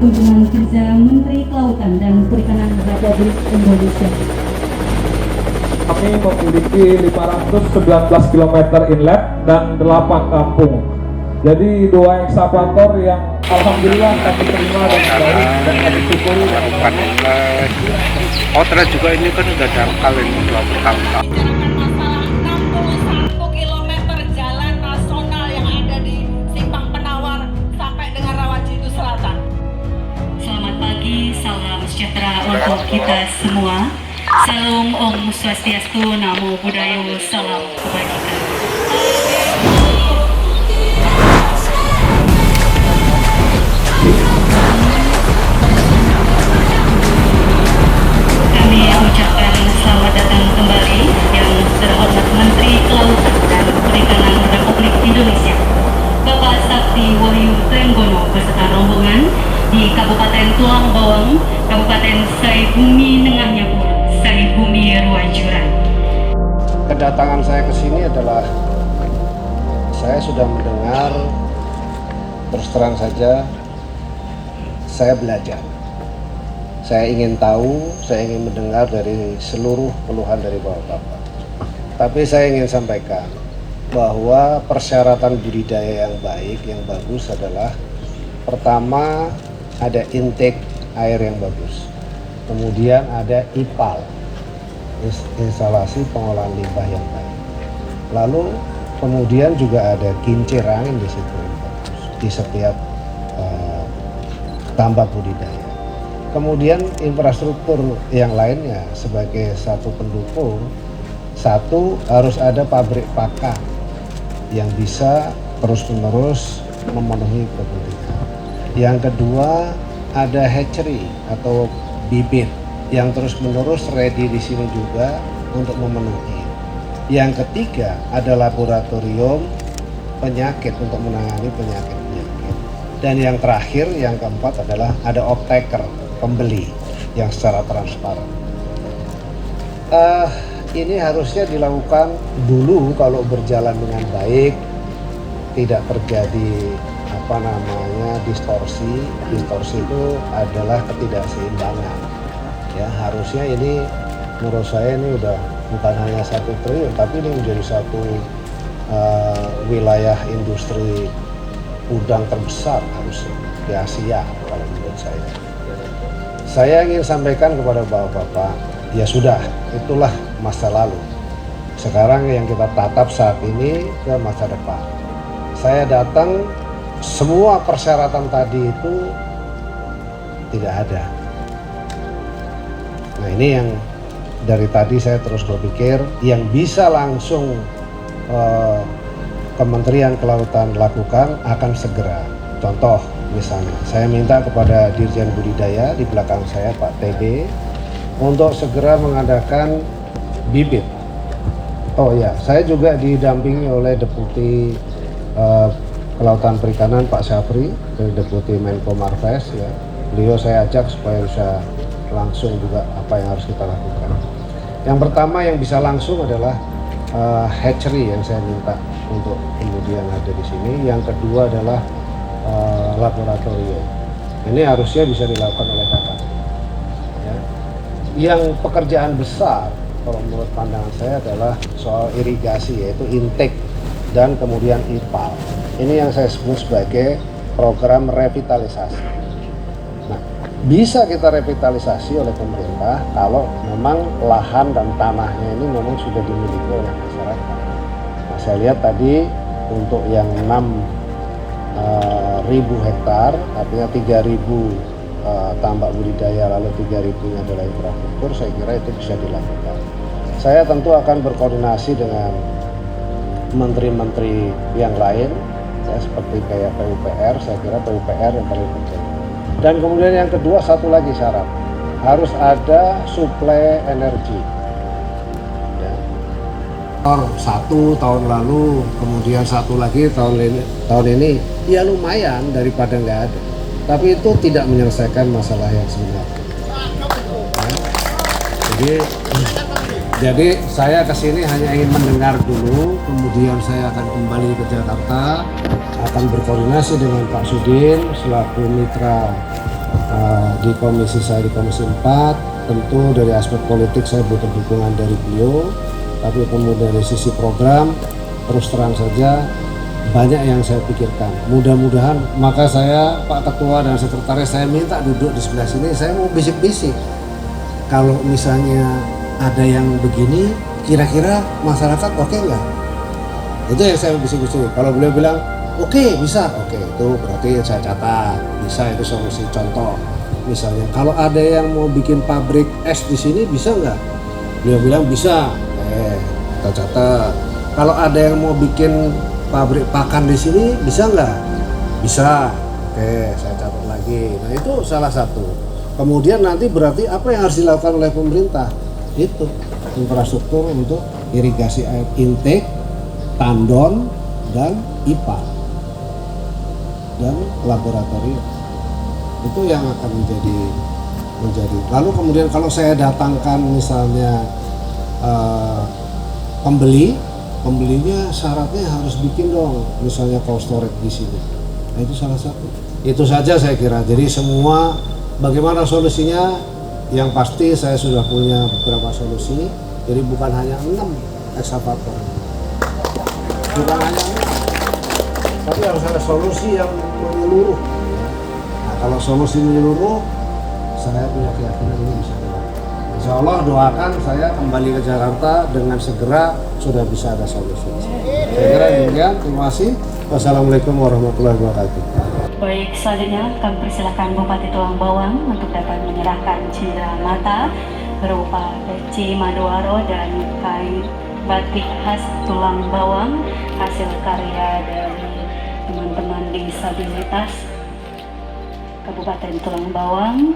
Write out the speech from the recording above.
Kunjungan kerja Menteri Kelautan dan Perikanan Republik Indonesia. Kami memiliki 519 km inlet dan 8 kampung. Jadi 2 ekskavator yang alhamdulillah kami terima dan baik dan kami syukuri. Oh ternyata juga ini kan udah dangkal ini berkali-kali. Salam sejahtera untuk kita semua. Salam Om Swastiastu, Namo Buddhaya, Salam Kebajikan. Kami ucapkan selamat datang kembali yang terhormat Menteri Kelautan dan Perikanan Republik Indonesia, Bapak Sakti Wahyu Trenggono beserta rombongan di Kabupaten Tulang Bawang, Kabupaten Saibumi Nengahnya Pur, Saibumi Ruwajuran. Kedatangan saya ke sini adalah saya sudah mendengar, terus terang saja saya belajar. Saya ingin tahu, saya ingin mendengar dari seluruh keluhan dari Bapak-Bapak. Tapi saya ingin sampaikan bahwa persyaratan budidaya yang baik, yang bagus adalah pertama ada intake air yang bagus, kemudian ada IPAL, instalasi pengolahan limbah yang baik, lalu kemudian juga ada kincir angin di situ yang bagus di setiap tambak budidaya. Kemudian infrastruktur yang lainnya sebagai satu pendukung, satu harus ada pabrik pakan yang bisa terus-menerus memenuhi kebutuhan. Yang kedua ada hatchery atau bibit yang terus-menerus ready di sini juga untuk memenuhi. Yang ketiga ada laboratorium penyakit untuk menangani penyakit-penyakit. Dan yang terakhir, yang keempat adalah ada off-taker, pembeli yang secara transparan. Ini harusnya dilakukan dulu kalau berjalan dengan baik, tidak terjadi distorsi. Distorsi itu adalah ketidakseimbangan. Ya, harusnya ini menurut saya ini udah bukan hanya 1 triliun, tapi ini menjadi satu wilayah industri udang terbesar harusnya di Asia kalau menurut saya. Saya ingin sampaikan kepada Bapak-Bapak, ya sudah, itulah masa lalu. Sekarang yang kita tatap saat ini ke masa depan. Saya datang, semua persyaratan tadi itu tidak ada. Nah ini yang dari tadi saya terus berpikir, yang bisa langsung Kementerian Kelautan lakukan akan segera. Contoh misalnya, saya minta kepada Dirjen Budidaya di belakang saya Pak TB untuk segera mengadakan bibit. Oh ya, saya juga didampingi oleh Deputi Kelautan Perikanan Pak Syafri dari Deputi Menko Marves ya. Beliau saya ajak supaya bisa langsung juga apa yang harus kita lakukan. Yang pertama yang bisa langsung adalah hatchery yang saya minta untuk kemudian ada di sini. Yang kedua adalah laboratorium. Ini harusnya bisa dilakukan oleh kakak. Ya. Yang pekerjaan besar kalau menurut pandangan saya adalah soal irigasi, yaitu intake dan kemudian IPAL. Ini yang saya sebut sebagai program revitalisasi. Nah, bisa kita revitalisasi oleh pemerintah kalau memang lahan dan tanahnya ini memang sudah dimiliki oleh masyarakat. Nah, saya lihat tadi untuk yang 6.000 hektar, artinya 3.000 tambak budidaya, lalu 3.000-nya adalah infrastruktur, saya kira itu bisa dilakukan. Saya tentu akan berkoordinasi dengan menteri-menteri yang lain, ya, seperti kayak PUPR, saya kira PUPR yang paling penting. Dan kemudian yang kedua, satu lagi syarat, harus ada suplai energi. Ya. Satu tahun lalu, kemudian satu lagi tahun ini, ya lumayan daripada nggak ada. Tapi itu tidak menyelesaikan masalah yang sebenarnya. Ya. Jadi saya kesini hanya ingin mendengar dulu, kemudian saya akan kembali ke Jakarta, akan berkoordinasi dengan Pak Sudin selaku mitra di komisi saya di Komisi 4, tentu dari aspek politik saya butuh dukungan dari beliau, tapi kemudian dari sisi program terus terang saja banyak yang saya pikirkan. Mudah-mudahan, maka saya Pak Ketua dan Sekretaris saya minta duduk di sebelah sini, saya mau bisik-bisik. Kalau misalnya ada yang begini, kira-kira masyarakat oke nggak? Itu yang saya bisik-bisik. Kalau beliau bilang oke, bisa, oke, itu berarti saya catat, bisa, itu solusi. Contoh, misalnya kalau ada yang mau bikin pabrik es di sini, bisa nggak? Beliau bilang bisa, kita catat. Kalau ada yang mau bikin pabrik pakan di sini, bisa nggak? Bisa, oke, saya catat lagi. Nah itu salah satu. Kemudian nanti berarti apa yang harus dilakukan oleh pemerintah? Itu infrastruktur untuk irigasi air intake, tandon, dan IPA dan laboratorium. Itu yang akan menjadi. Lalu kemudian kalau saya datangkan misalnya pembelinya syaratnya harus bikin dong misalnya cold storage di sini. Nah itu salah satu. Itu saja saya kira. Jadi semua bagaimana solusinya, yang pasti saya sudah punya beberapa solusi. Jadi bukan hanya 6 ekskavator, bukan hanya 6, tapi harus ada solusi yang menyeluruh. Nah kalau solusi menyeluruh, saya punya keyakinan ini bisa dilakukan. Insya Allah doakan saya kembali ke Jakarta dengan segera sudah bisa ada solusi. Saya kira demikian. Terima kasih. Wassalamualaikum warahmatullahi wabarakatuh. Baik, selanjutnya kami persilakan Bupati Tulang Bawang untuk dapat menyerahkan cindera mata berupa peci Madowaro dan kain batik khas Tulang Bawang, hasil karya dari teman-teman disabilitas Kabupaten Tulang Bawang.